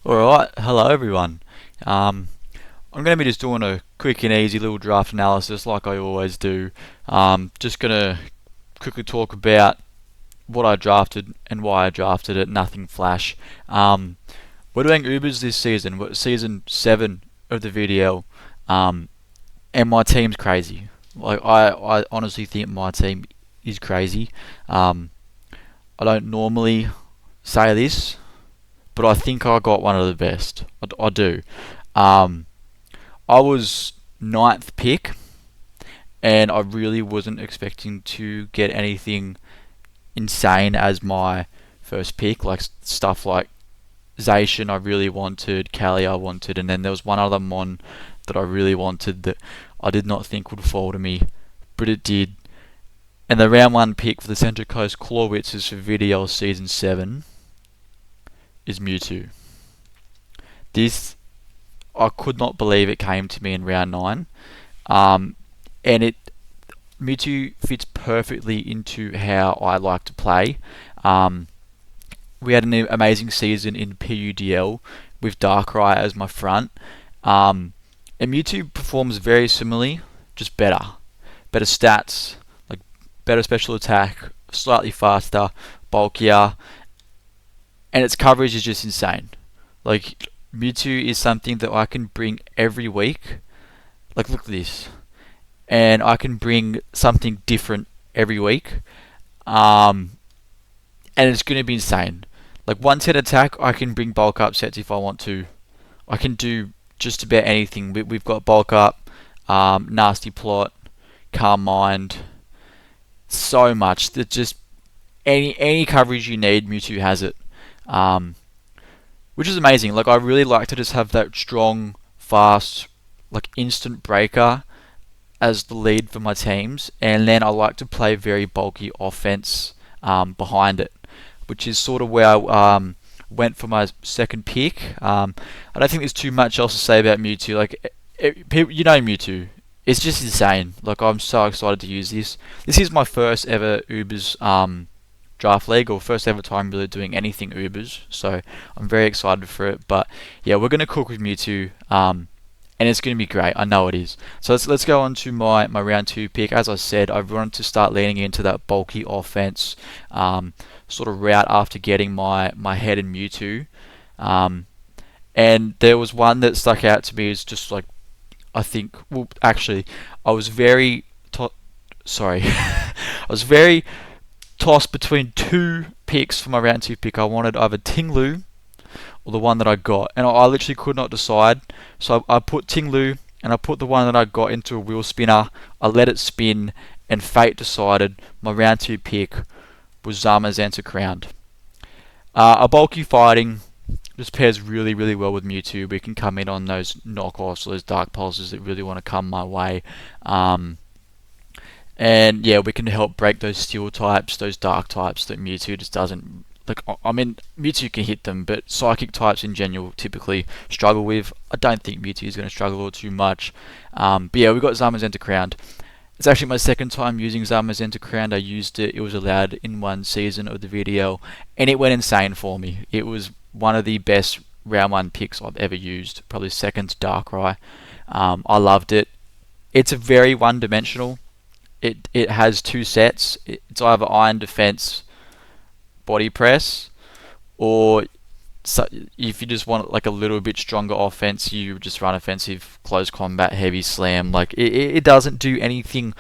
Alright, hello everyone. I'm going to be just doing a quick and easy little draft analysis like I always do. Just going to quickly talk about what I drafted and why I drafted it, nothing flash. We're doing UBERS this season, we're season 7 of the VDL, and my team's crazy. Like I honestly think my team is crazy. I don't normally say this, but I think I got one of the best. I do. Um, I was ninth pick, and I really wasn't expecting to get anything insane as my first pick, like stuff like Zacian I really wanted, Cali I wanted, and then there was one other mon that I really wanted that I did not think would fall to me, but it did. And the round 1 pick for the Central Coast Clawwitzers for VDL Season 7 is Mewtwo. This, I could not believe it came to me in round 9. And Mewtwo fits perfectly into how I like to play. We had an amazing season in PUDL with Darkrai as my front. And Mewtwo performs very similarly, just better. Better stats, like better special attack, slightly faster, bulkier, and its coverage is just insane. Like Mewtwo is something that I can bring every week. Like look at this, and I can bring something different every week, and it's going to be insane. Like 110 attack, I can bring bulk up sets if I want to. I can do just about anything. We've got bulk up, nasty plot, calm mind, so much that just any coverage you need, Mewtwo has it. Um, which is amazing. Like I really like to just have that strong, fast, like instant breaker as the lead for my teams, and then I like to play very bulky offense behind it, which is sort of where I went for my second pick. I don't think there's too much else to say about Mewtwo. Like people, you know Mewtwo. It's just insane. Like I'm so excited to use this. This is my first ever Ubers draft league, or first ever time really doing anything Ubers, so I'm very excited for it. But yeah, we're gonna cook with Mewtwo, and it's gonna be great. I know it is. So let's go on to my round 2 pick. As I said, I wanted to start leaning into that bulky offense sort of route after getting my head in Mewtwo, and there was one that stuck out to me as just like I think. Well, actually, I was very sorry. I was very tossed between 2 picks for my round 2 pick. I wanted either Tinglu or the one that I got, and I literally could not decide. So I put Tinglu and I put the one that I got into a wheel spinner. I let it spin, and fate decided my round 2 pick was Zamazenta Crowned. A bulky fighting just pairs really, really well with Mewtwo. We can come in on those knockoffs, those dark pulses that really want to come my way. And yeah, we can help break those steel types, those dark types that Mewtwo just doesn't. Like, I mean, Mewtwo can hit them, but psychic types in general typically struggle with. I don't think Mewtwo is going to struggle all too much. But yeah, we got Zamazenta Crowned. It's actually my second time using Zamazenta Crowned. I used it. It was allowed in one season of the VDL, and it went insane for me. It was one of the best round 1 picks I've ever used. Probably second to Darkrai. I loved it. It's a very one-dimensional. It has 2 sets. It's either Iron Defense, Body Press, or if you just want like a little bit stronger offense, you just run offensive, close combat, heavy slam. Like it doesn't do anything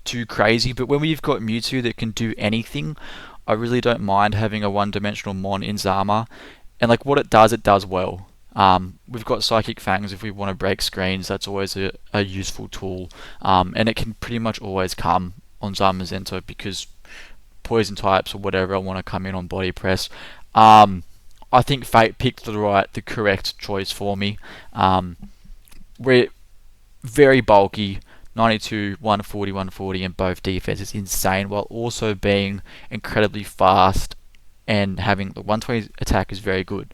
too crazy. But when we've got Mewtwo that can do anything, I really don't mind having a one-dimensional mon in Zama. And like what it does well. We've got Psychic Fangs if we want to break screens. That's always a useful tool, and it can pretty much always come on Zamazenta because poison types or whatever I want to come in on body press. I think Fate picked the correct choice for me. We're very bulky, 92, 140, 140 in both defense. It's insane, while also being incredibly fast and having the 120 attack is very good.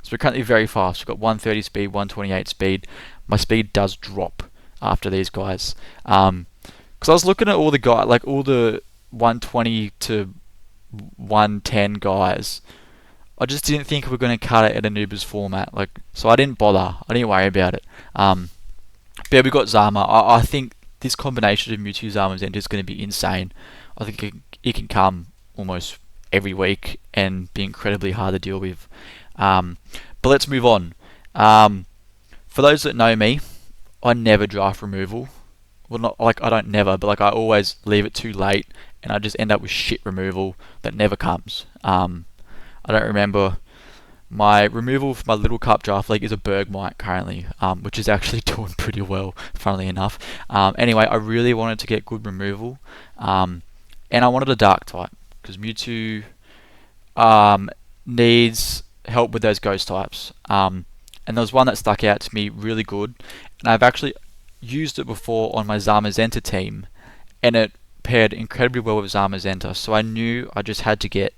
So we're currently very fast. We've got 130 speed, 128 speed. My speed does drop after these guys. Because I was looking at all the guys, like all the 120 to 110 guys. I just didn't think we were going to cut it in an UBERS format. Like, so I didn't bother. I didn't worry about it. But yeah, we got Zama. I think this combination of Mewtwo, Zama, and Zenta is going to be insane. I think it can come almost every week and be incredibly hard to deal with. But let's move on. For those that know me, I never draft removal. Well, not like I don't never, but like I always leave it too late, and I just end up with shit removal that never comes. I don't remember. My removal for my Little Cup Draft League is a Bergmite currently, which is actually doing pretty well, funnily enough. Anyway, I really wanted to get good removal, and I wanted a Dark type, because Mewtwo needs help with those Ghost types. And there was one that stuck out to me really good, and I've actually used it before on my Zamazenta team, and it paired incredibly well with Zamazenta, so I knew I just had to get...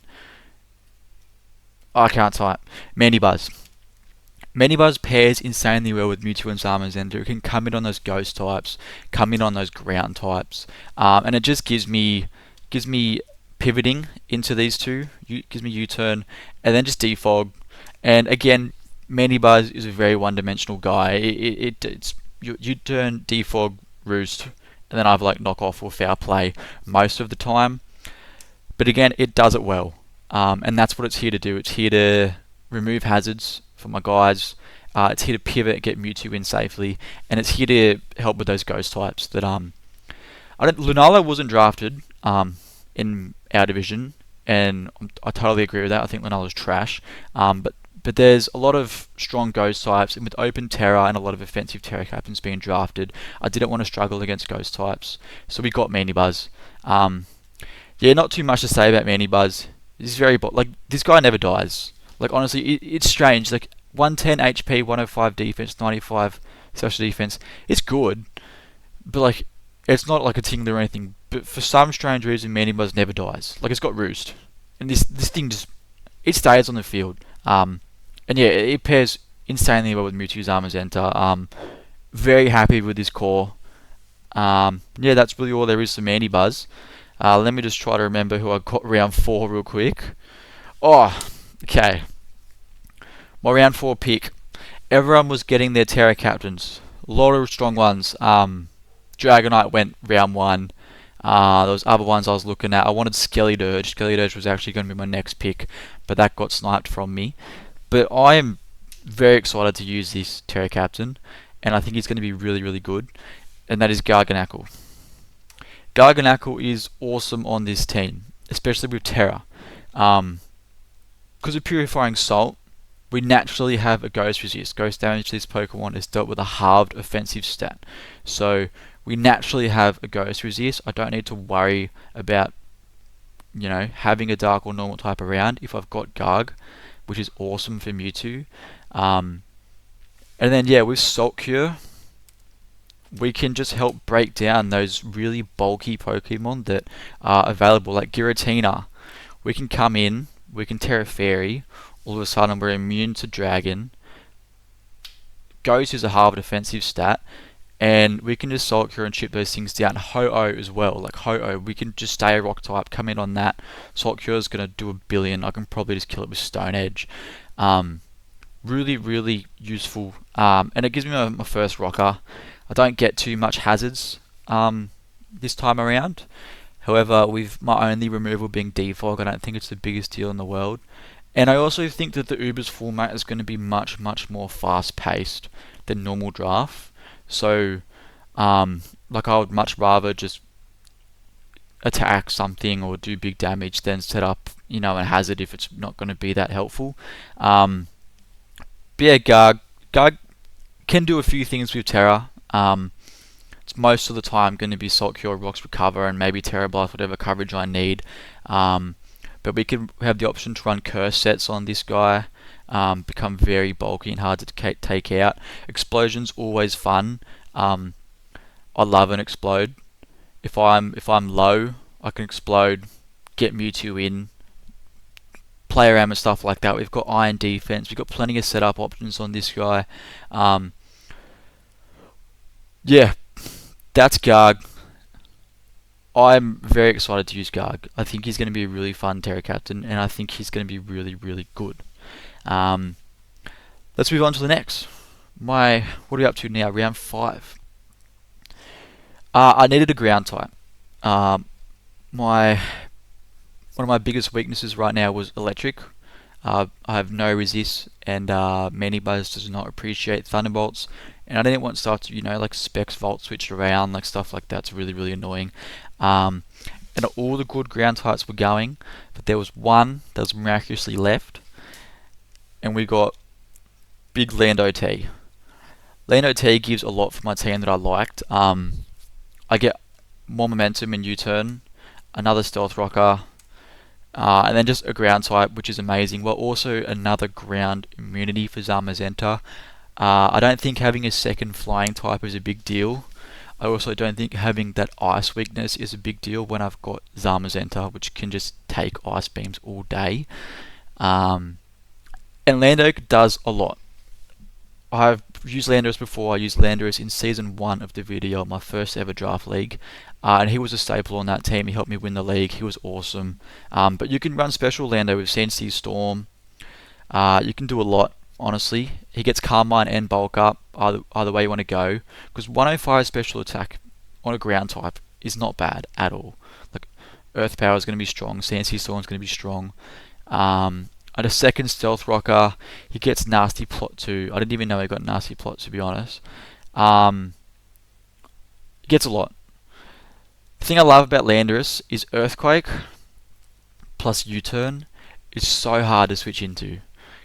I can't type. Mandibuzz. Mandibuzz pairs insanely well with Mewtwo and Zamazenta. It can come in on those Ghost types, come in on those Ground types, and it just gives me pivoting into these two. Gives me U-turn, and then just defog. And again, Mandibuzz is a very one-dimensional guy. It's U-turn, defog, roost, and then I've like knock off or foul play most of the time. But again, it does it well. And that's what it's here to do. It's here to remove hazards for my guys. It's here to pivot, get Mewtwo in safely, and it's here to help with those Ghost types. That Lunala wasn't drafted in our division, and I totally agree with that. I think Lunala's trash. But there's a lot of strong Ghost types, and with Open Terra and a lot of offensive Terra Captains being drafted, I didn't want to struggle against Ghost types, so we got Mandibuzz. Yeah, not too much to say about Mandibuzz. He's very like this guy never dies. Like honestly, it's strange. Like 110 HP, 105 defense, 95 special defense. It's good, but like it's not like a tingler or anything. But for some strange reason, Mandibuzz never dies. Like it's got roost, and this thing just it stays on the field. And yeah, it pairs insanely well with Mewtwo, Zamazenta. Very happy with this core. Yeah, that's really all there is to Mandibuzz. Let me just try to remember who I got round 4 real quick. Oh, okay. My round 4 pick. Everyone was getting their Terra Captains. A lot of strong ones. Dragonite went round 1. Those other ones I was looking at. I wanted Skeledirge. Skeledirge was actually going to be my next pick, but that got sniped from me. But I am very excited to use this Terra Captain, and I think he's going to be really, really good, and that is Garganacl. Garganacl is awesome on this team, especially with Terra. Because of Purifying Salt, we naturally have a Ghost Resist. Ghost damage to this Pokemon is dealt with a halved offensive stat. So we naturally have a Ghost Resist. I don't need to worry about, having a Dark or Normal type around if I've got Garg, which is awesome for Mewtwo. And then yeah, with Salt Cure, we can just help break down those really bulky Pokemon that are available, like Giratina. We can come in, we can Terra Fairy, all of a sudden we're immune to Dragon. Ghost is a half defensive stat, and we can just Salt Cure and chip those things down. Ho-Oh as well, like Ho-Oh, we can just stay a Rock type, come in on that. Salt Cure is going to do 1 billion. I can probably just kill it with Stone Edge. Really, really useful, and it gives me my first Rocker. I don't get too much hazards this time around. However, with my only removal being defog, I don't think it's the biggest deal in the world. And I also think that the UBERS format is going to be much, much more fast-paced than normal draft. So, like I would much rather just attack something or do big damage than set up, a hazard if it's not going to be that helpful. But yeah, Garg can do a few things with Terra. It's most of the time going to be Salt Cure, Rocks Recover, and maybe Terra Blast, whatever coverage I need. But we can have the option to run Curse sets on this guy, become very bulky and hard to take out. Explosion's always fun. I love an Explode. If I'm low, I can Explode, get Mewtwo in, play around with stuff like that. We've got Iron Defense. We've got plenty of setup options on this guy. Yeah, that's Garg. I'm very excited to use Garg. I think he's going to be a really fun Terra Captain, and I think he's going to be really, really good. Um, let's move on to the next. What are we up to now? Round 5. I needed a ground type. Um, my One of my biggest weaknesses right now was electric. I have no resist, and many buzz does not appreciate thunderbolts. And I didn't want stuff to, like specs volt switch around, like stuff like that's really, really annoying. Um, and all the good ground types were going, but there was one that was miraculously left, and we got big Lando T. Lando T gives a lot for my team that I liked. I get more momentum in U-turn, another stealth rocker, and then just a ground type, which is amazing. Well, also another ground immunity for Zamazenta. I don't think having a second flying type is a big deal. I also don't think having that ice weakness is a big deal when I've got Zamazenta, which can just take ice beams all day. And Lando does a lot. I've used Landorus before. I used Landorus in Season 1 of the VDL, my first ever draft league. And he was a staple on that team. He helped me win the league. He was awesome. But you can run special Lando with Sensi Storm. You can do a lot, honestly. He gets Carmine and Bulk Up, either way you want to go. Because 105 special attack on a ground type is not bad at all. Like Earth Power is going to be strong. Sensi Storm is going to be strong. And a second stealth rocker, he gets nasty plot too. I didn't even know he got nasty plot, to be honest. He gets a lot. The thing I love about Landorus is Earthquake plus U-turn is so hard to switch into,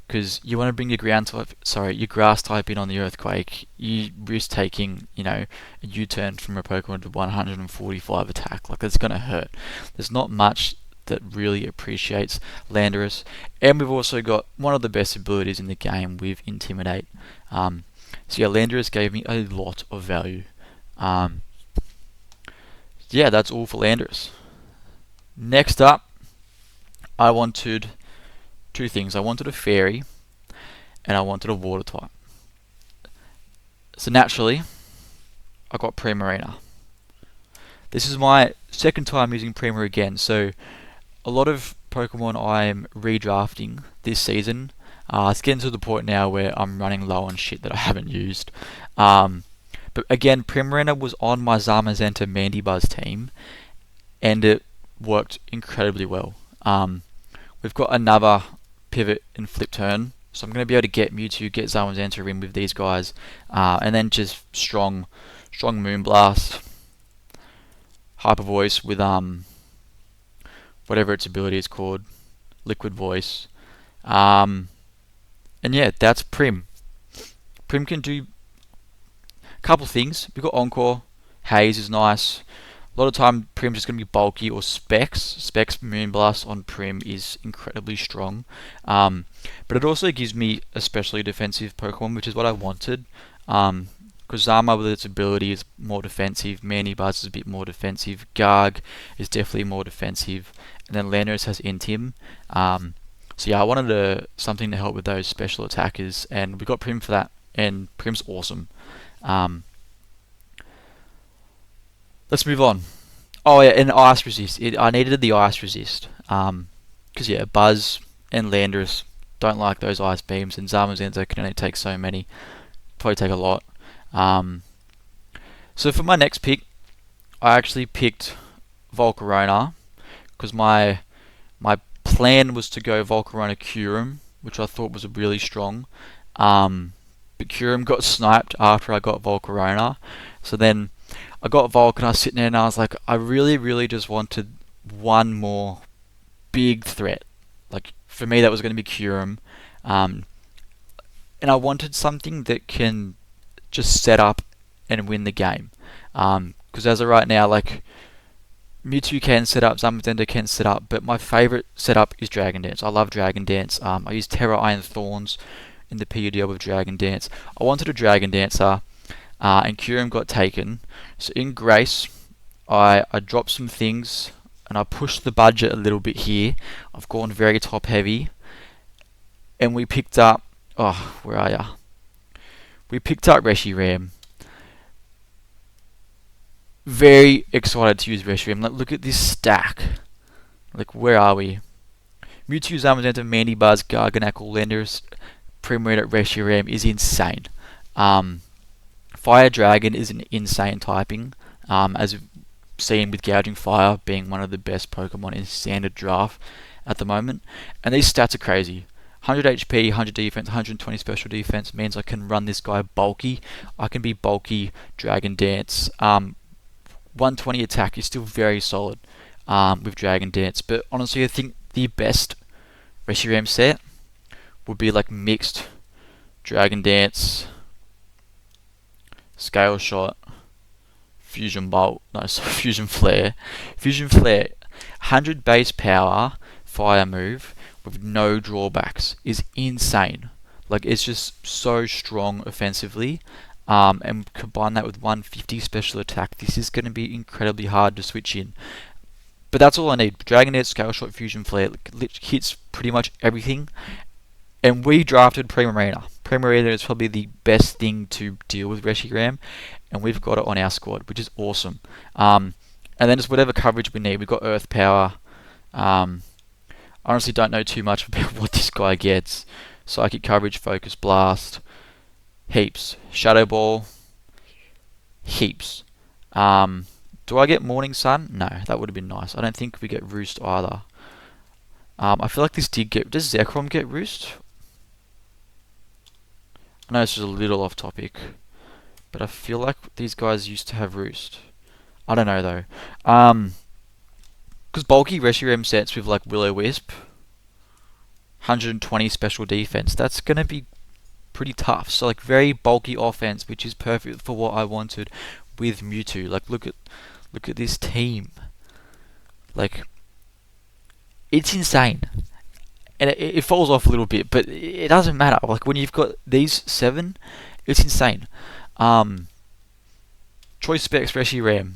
because you want to bring your your grass type in on the Earthquake. You risk taking, a U-turn from a Pokemon to 145 attack. Like, that's gonna hurt. There's not much that really appreciates Landorus, and we've also got one of the best abilities in the game with Intimidate. So yeah, Landorus gave me a lot of value. Yeah, that's all for Landorus. Next up, I wanted two things. I wanted a fairy, and I wanted a water type. So naturally, I got Primarina. This is my second time using Prima again, so a lot of Pokemon I'm redrafting this season. It's getting to the point now where I'm running low on shit that I haven't used. But again, Primarina was on my Zamazenta Mandibuzz team, and it worked incredibly well. We've got another pivot and flip turn, so I'm going to be able to get Mewtwo, get Zamazenta in with these guys, and then just strong Moonblast, Hyper Voice with whatever its ability is called, Liquid Voice. And yeah, that's Prim. Prim can do a couple things. We've got Encore, Haze is nice. A lot of time Prim's just going to be bulky, or Specs. Specs Moonblast on Prim is incredibly strong. But it also gives me a specially defensive Pokemon, which is what I wanted. Because Zama with its ability is more defensive, Mandibuzz is a bit more defensive, Garg is definitely more defensive, and then Landorus has Intim. So yeah, I wanted something to help with those special attackers, and we got Prim for that, and Prim's awesome. Let's move on. Oh yeah, and Ice Resist. I needed the Ice Resist. Because yeah, Buzz and Landorus don't like those Ice Beams, and Zamazenta can only take so many. Probably take a lot. So for my next pick, I actually picked Volcarona, because my plan was to go Volcarona Kyurem, which I thought was really strong. But Kyurem got sniped after I got Volcarona. So then I got Volk, and I was sitting there and I was like, I really, really just wanted one more big threat. Like, for me, that was going to be Kyurem. And I wanted something that can just set up and win the game. Because as of right now, like, Mewtwo can set up, Zamazenta can set up, but my favourite setup is Dragon Dance. I love Dragon Dance. I use Terra Iron Thorns in the PUDL with Dragon Dance. I wanted a Dragon Dancer, and Kyurem got taken. So in Grace, I dropped some things, and I pushed the budget a little bit here. I've gone very top heavy, and we picked up, where are ya? We picked up Reshiram. Very excited to use Reshiram. Like, look at this stack. Like, where are we? Mewtwo, Zamazenta, Mandibuzz, Garganacl, Landorus, Primarina, Reshiram is insane. Fire Dragon is an insane typing, as we've seen with Gouging Fire being one of the best Pokemon in standard draft at the moment. And these stats are crazy. 100 HP, 100 defense, 120 special defense means I can run this guy bulky. I can be bulky, Dragon Dance. 120 attack is still very solid with Dragon Dance. But honestly, I think the best Reshiram set would be like mixed Dragon Dance, Scale Shot, Fusion Bolt, no, sorry, Fusion Flare. Fusion Flare, 100 base power, fire move with no drawbacks is insane. Like, it's just so strong offensively. And combine that with 150 special attack, this is going to be incredibly hard to switch in. But that's all I need. Dragon Dance, Scale Shot, Fusion Flare hits pretty much everything. And we drafted Primarina. Primarina is probably the best thing to deal with Reshiram, and we've got it on our squad, which is awesome. And then just whatever coverage we need. We've got Earth Power. I honestly don't know too much about what this guy gets. Psychic Coverage, Focus Blast, heaps. Shadow Ball, heaps. Do I get Morning Sun? No, that would have been nice. I don't think we get Roost either. I feel like this did get... Does Zekrom get Roost? I know this is a little off topic, but I feel like these guys used to have Roost. I don't know though. Because bulky Reshiram sets with like Will-O-Wisp, 120 special defense, that's going to be pretty tough. So like very bulky offense, which is perfect for what I wanted with Mewtwo. Like look at this team. Like, it's insane. And it falls off a little bit, but it doesn't matter. Like when you've got these 7, it's insane. Choice Specs Reshiram,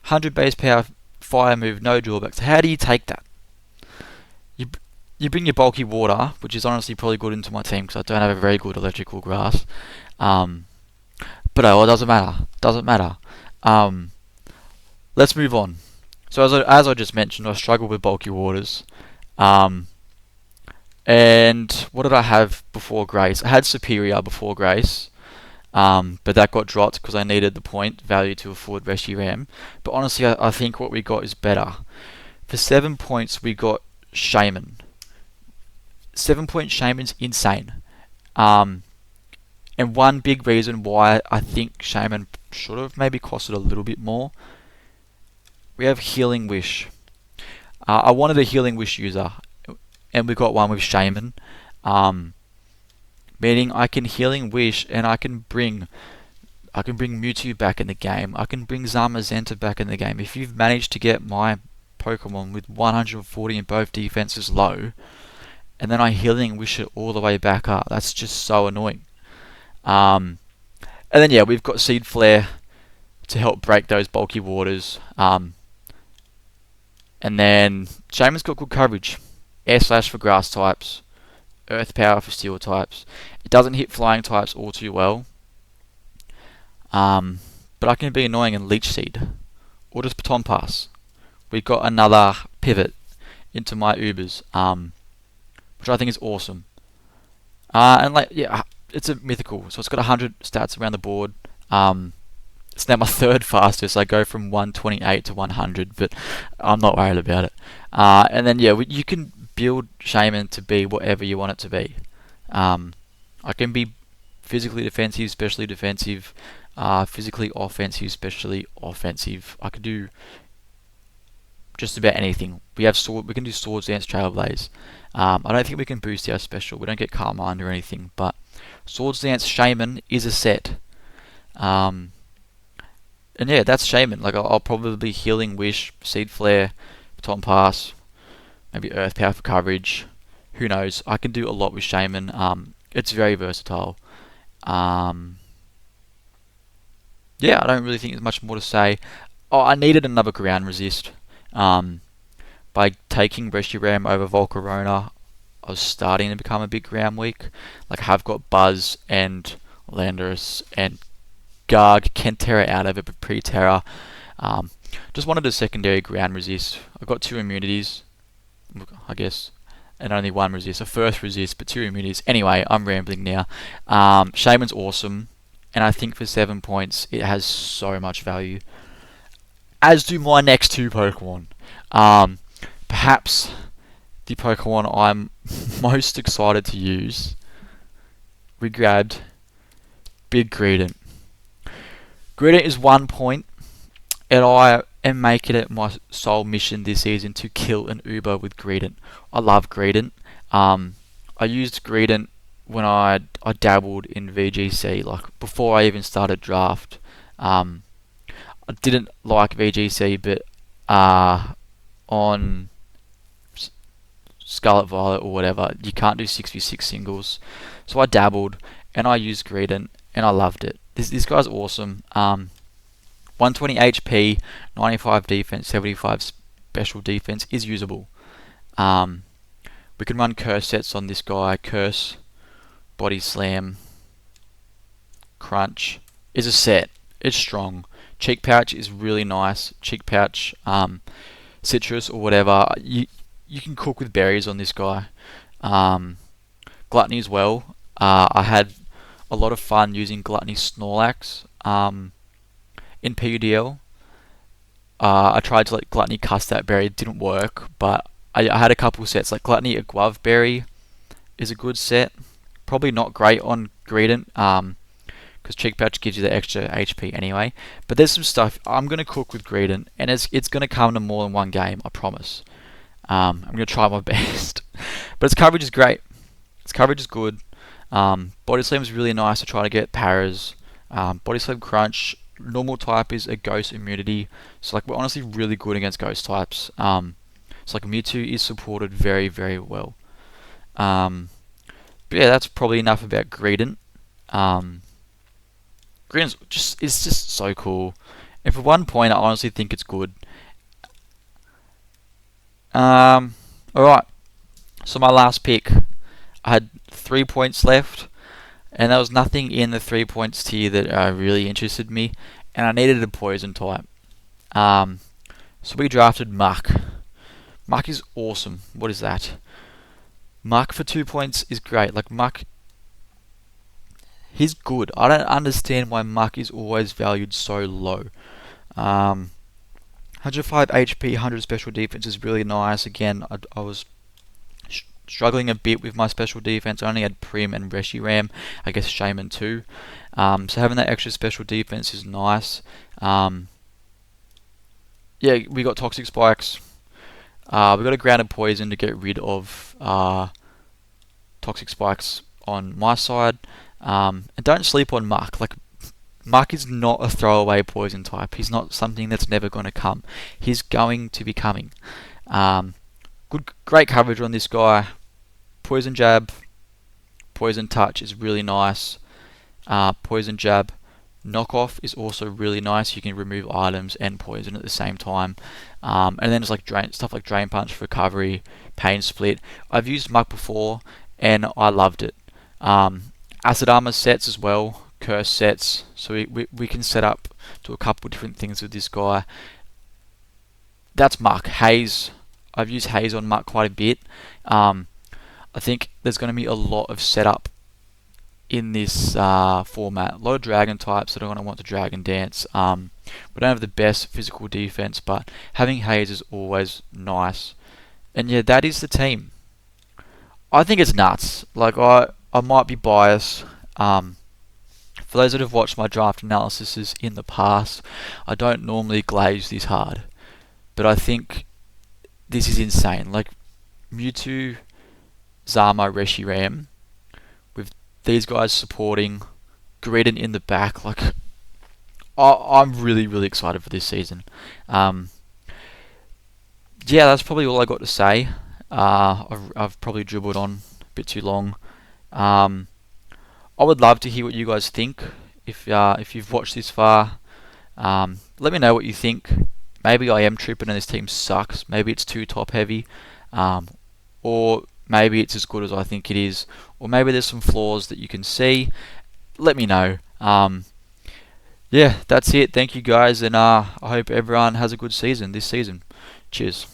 100 base power, fire move, no drawbacks. How do you take that? You bring your bulky water, which is honestly probably good into my team because I don't have a very good electrical grass. But it doesn't matter. Doesn't matter. Let's move on. So as I just mentioned, I struggle with bulky waters. And what did I have before Grace? I had Superior before Grace, but that got dropped because I needed the point value to afford Reshiram. But honestly, I think what we got is better. For 7 points, we got Shaman. 7-point Shaman's insane. And one big reason why I think Shaman should have maybe costed a little bit more, we have Healing Wish. I wanted a Healing Wish user, and we got one with Shaman. Meaning I can Healing Wish, and I can bring Mewtwo back in the game. I can bring Zamazenta back in the game. If you've managed to get my Pokemon with 140 in both defenses low, and then I Healing Wish it all the way back up, that's just so annoying. And then yeah, we've got Seed Flare to help break those bulky waters. And then Shaman's got good coverage. Air Slash for grass types, Earth Power for steel types. It doesn't hit flying types all too well. But I can be annoying in Leech Seed. Or just Baton Pass. We've got another pivot into my UBERS, which I think is awesome. And like, yeah, it's a mythical, so it's got 100 stats around the board. It's now my 3rd fastest. I go from 128 to 100, but I'm not worried about it. And then yeah, you can build Shaman to be whatever you want it to be. I can be physically defensive, specially defensive, physically offensive, specially offensive. I can do just about anything. We can do Swords Dance, Trailblaze. I don't think we can boost our special. We don't get Carmine or anything, but Swords Dance Shaman is a set. And yeah, that's Shaman. Like I'll probably Healing Wish, Seed Flare, Baton Pass, maybe Earth Power for coverage. Who knows? I can do a lot with Shaman. It's very versatile. Yeah, I don't really think there's much more to say. Oh, I needed another ground resist. By taking Reshiram over Volcarona, I was starting to become a bit ground weak. Like I have got Buzz and Landorus and Garg, Kentera out of it, but pre-Terra. Just wanted a secondary ground resist. I've got 2 immunities. I guess, and only one resist. A first resist, but two immunities. Anyway, I'm rambling now. Shaman's awesome, and I think for 7 points, it has so much value. As do my next two Pokemon. Perhaps the Pokemon I'm most excited to use. We grabbed Big Greedent. Greedent is 1 point, and I am making it my sole mission this season to kill an Uber with Greedent. I love Greedent. I used Greedent when I dabbled in VGC, like before I even started draft. I didn't like VGC, but on Scarlet Violet or whatever, you can't do 6v6 singles. So I dabbled and I used Greedent and I loved it. This guy's awesome. 120 HP, 95 defense, 75 special defense is usable. We can run curse sets on this guy. Curse, Body Slam, Crunch is a set. It's strong. Cheek Pouch is really nice. Cheek Pouch, Citrus or whatever. You can cook with berries on this guy. Gluttony as well. I had a lot of fun using Gluttony Snorlax in PUDL. I tried to let Gluttony cuss that berry. It didn't work, but I had a couple sets. Like Gluttony a Guava Berry is a good set. Probably not great on Greedent, because Cheek Pouch gives you the extra HP anyway. But there's some stuff I'm going to cook with Greedent, and it's going to come to more than one game, I promise. I'm going to try my best. But its coverage is great. Its coverage is good. Body Slam is really nice to try to get paras. Body Slam Crunch, normal type is a Ghost immunity. So like we're honestly really good against Ghost types. So like Mewtwo is supported very, very well. But yeah, that's probably enough about Greedent. Greedent's just so cool. And for 1 point, I honestly think it's good. Alright, so my last pick, I had 3 points left, and there was nothing in the 3 points tier that really interested me, and I needed a poison type. So we drafted Muck. Muck is awesome. What is that? Muck for 2 points is great. Like Muck, he's good. I don't understand why Muck is always valued so low. 105 HP, 100 special defense is really nice. Again, I was struggling a bit with my special defense. I only had Prim and Reshiram. I guess Shaman too. So having that extra special defense is nice. Yeah, we got Toxic Spikes. We got a Grounded Poison to get rid of Toxic Spikes on my side. And don't sleep on Muck. Like, Muck is not a throwaway poison type. He's not something that's never going to come. He's going to be coming. Great coverage on this guy. Poison Jab, Poison Touch is really nice. Poison Jab, Knockoff is also really nice. You can remove items and poison at the same time. And then there's like stuff like Drain Punch for recovery, Pain Split. I've used Muck before and I loved it. Acid Armor sets as well. Curse sets, so we can set up to a couple different things with this guy. That's Muck. Haze, I've used Haze on Muck quite a bit. I think there's going to be a lot of setup in this format. A lot of dragon types that are going to want to Dragon Dance. We don't have the best physical defense, but having Haze is always nice. And yeah, that is the team. I think it's nuts. Like I might be biased. For those that have watched my draft analyses in the past, I don't normally glaze this hard, but I think this is insane. Like Mewtwo, Zama, Reshiram, with these guys supporting, Greedent in the back. Like I'm really, really excited for this season. Yeah, that's probably all I got to say. I've probably dribbled on a bit too long. I would love to hear what you guys think. If you've watched this far, let me know what you think. Maybe I am tripping and this team sucks. Maybe it's too top heavy, or maybe it's as good as I think it is, or maybe there's some flaws that you can see. Let me know. Yeah, that's it. Thank you guys, and I hope everyone has a good season this season. Cheers.